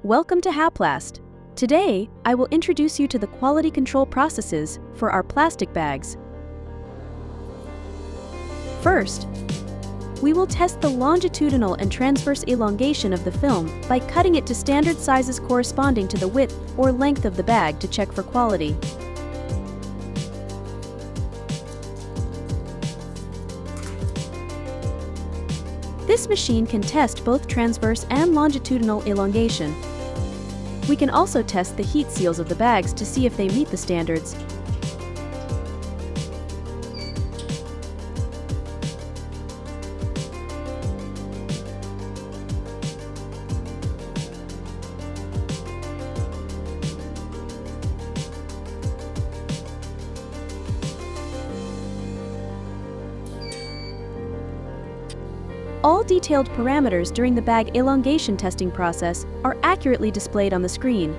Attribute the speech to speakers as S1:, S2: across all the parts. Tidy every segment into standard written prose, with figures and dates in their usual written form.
S1: Welcome to Haplast. Today, I will introduce you to the quality control processes for our plastic bags. First, we will test the longitudinal and transverse elongation of the film by cutting it to standard sizes corresponding to the width or length of the bag to check for quality. This machine can test both transverse and longitudinal elongation. We can also test the heat seals of the bags to see if they meet the standards. All detailed parameters during the bag elongation testing process are accurately displayed on the screen.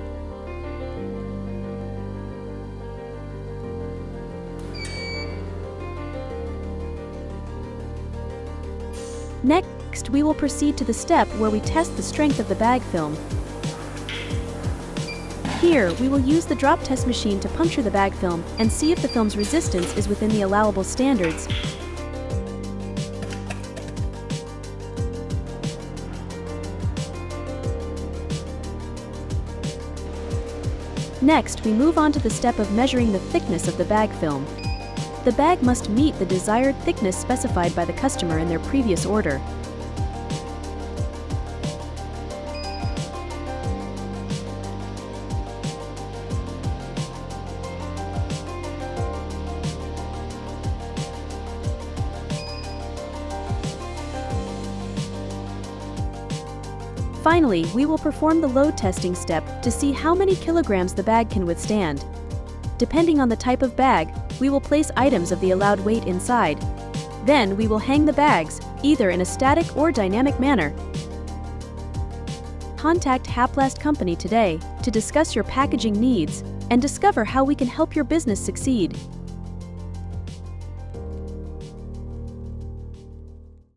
S1: Next, we will proceed to the step where we test the strength of the bag film. Here, we will use the drop test machine to puncture the bag film and see if the film's resistance is within the allowable standards. Next, we move on to the step of measuring the thickness of the bag film. The bag must meet the desired thickness specified by the customer in their previous order. Finally, we will perform the load testing step to see how many kilograms the bag can withstand. Depending on the type of bag, we will place items of the allowed weight inside. Then we will hang the bags, either in a static or dynamic manner. Contact Haplast Company today to discuss your packaging needs and discover how we can help your business succeed.